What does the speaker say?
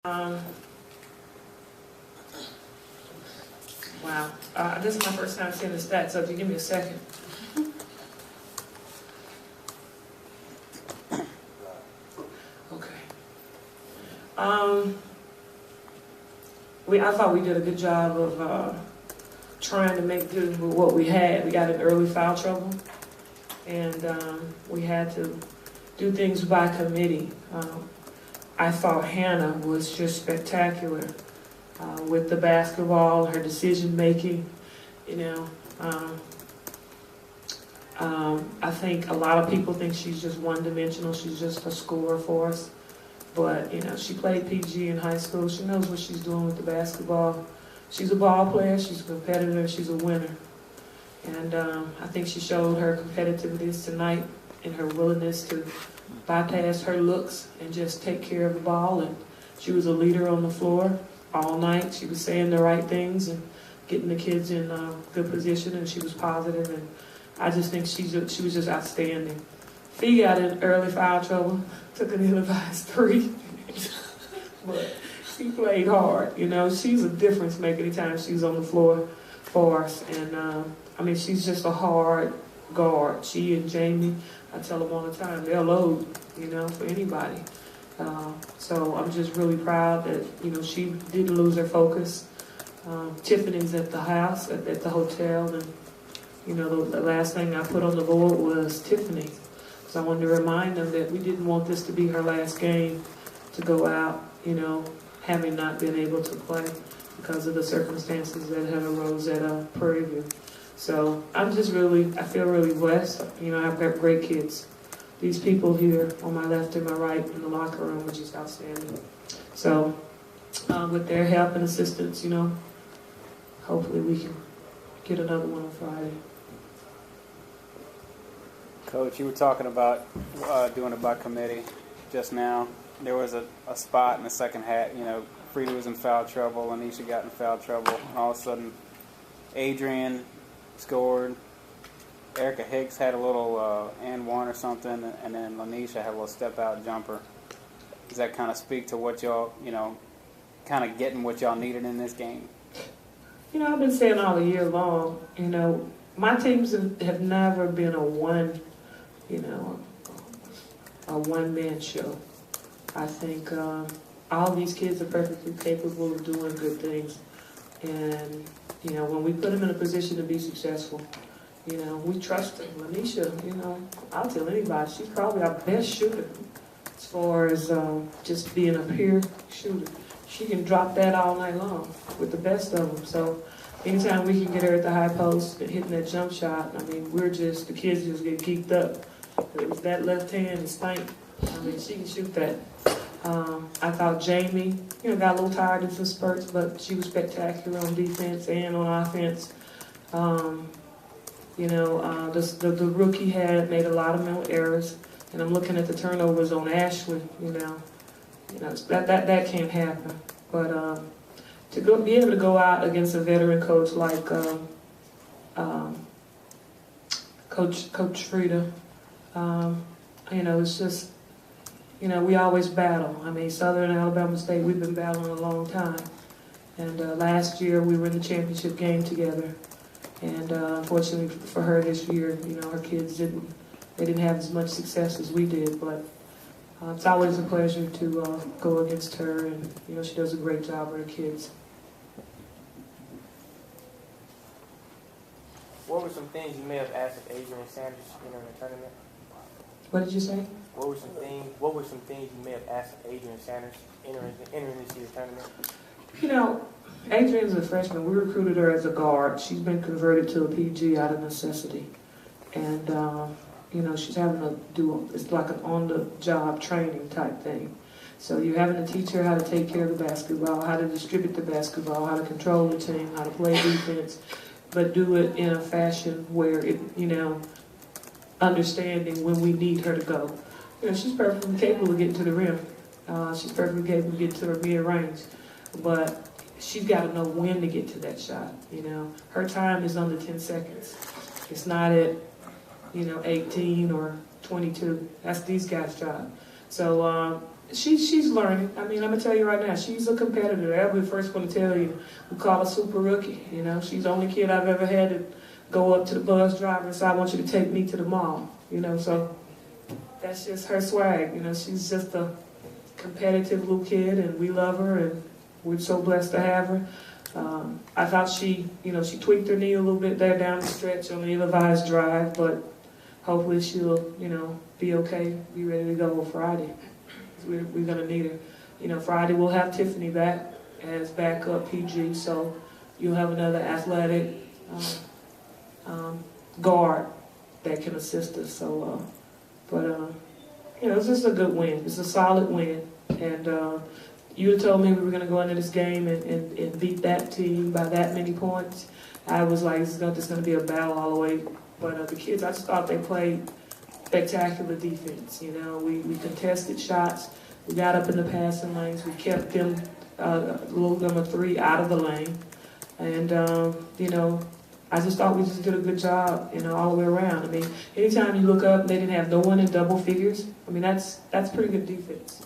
Wow. This is my first time seeing the stats, so if you give me a second. Okay. I thought we did a good job of trying to make do with what we had. We got in early foul trouble, and we had to do things by committee. I thought Hannah was just spectacular with the basketball, her decision making. I think a lot of people think she's just one-dimensional. She's just a scorer for us. But, she played PG in high school. She knows what she's doing with the basketball. She's a ball player. She's a competitor. She's a winner. And I think she showed her competitiveness tonight and her willingness to bypass her looks and just take care of the ball. And she was a leader on the floor all night. She was saying the right things and getting the kids in good position, and she was positive. And I just think she was just outstanding. Fee got in early foul trouble, took an ill-advised 3. But she played hard. She's a difference maker anytime she's on the floor for us. And she's just a hard guard. She and Jamie, I tell them all the time, they'll load, for anybody. So I'm just really proud that, she didn't lose her focus. Tiffany's at the house, at the hotel, and, the last thing I put on the board was Tiffany. So I wanted to remind them that we didn't want this to be her last game to go out, having not been able to play because of the circumstances that had arose at Prairie View. So I feel really blessed. I've got great kids. These people here on my left and my right in the locker room are just outstanding. So with their help and assistance, hopefully we can get another one on Friday. Coach, you were talking about doing it by committee just now. There was a spot in the second half, Freda was in foul trouble, Anisha got in foul trouble, and all of a sudden Adrian scored. Erica Hicks had a little and one or something, and then Lanisha had a little step-out jumper. Does that kind of speak to what y'all, kind of getting what y'all needed in this game? I've been saying all year long, my teams have never been a one-man show. I think all these kids are perfectly capable of doing good things. And, when we put them in a position to be successful, we trust them. Lanisha, I'll tell anybody, she's probably our best shooter as far as just being a pure shooter. She can drop that all night long with the best of them. So anytime we can get her at the high post and hitting that jump shot, the kids just get geeked up. It was that left hand is stank. She can shoot that. I thought Jamie, got a little tired in some spurts, but she was spectacular on defense and on offense. The rookie had made a lot of mental errors, and I'm looking at the turnovers on Ashley. That can't happen. But to be able to go out against a veteran coach like Coach Freda, it's just, we always battle. Southern and Alabama State, we've been battling a long time. And last year we were in the championship game together. And unfortunately for her this year, her kids didn't have as much success as we did. But it's always a pleasure to go against her, and she does a great job with her kids. What were some things you may have asked of Adrian Sanders entering the tournament? What did you say? What were some things you may have asked of Adrian Sanders entering this year's tournament? Adrian's a freshman. We recruited her as a guard. She's been converted to a PG out of necessity. And, she's having to it's like an on-the-job training type thing. So you're having to teach her how to take care of the basketball, how to distribute the basketball, how to control the team, how to play defense, but do it in a fashion where it, understanding when we need her to go. She's perfectly capable of getting to the rim. She's perfectly capable of getting to her mid-range. But she's got to know when to get to that shot. Her time is under 10 seconds. It's not at, 18 or 22. That's these guys' job. So She's learning. I mean, I'm gonna tell you right now, she's a competitor. I'll be the first one to tell you. We call her super rookie. You know, she's the only kid I've ever had to go up to the bus driver and say, "I want you to take me to the mall." You know, so that's just her swag. You know, she's just a competitive little kid, and we love her, and we're so blessed to have her. I thought she tweaked her knee a little bit there down the stretch on the ill-advised drive, but hopefully she'll, be okay, be ready to go Friday. We're going to need her. Friday we'll have Tiffany back as backup PG, so you'll have another athletic guard that can assist us. So, it's just a good win. It's a solid win, and you had told me we were going to go into this game and beat that team by that many points. I was like, this is going to be a battle all the way. But the kids, I just thought they played spectacular defense. We contested shots. We got up in the passing lanes. We kept them, little number 3, out of the lane. And, I just thought we just did a good job, all the way around. I mean, anytime you look up, they didn't have no one in double figures. I mean, that's pretty good defense.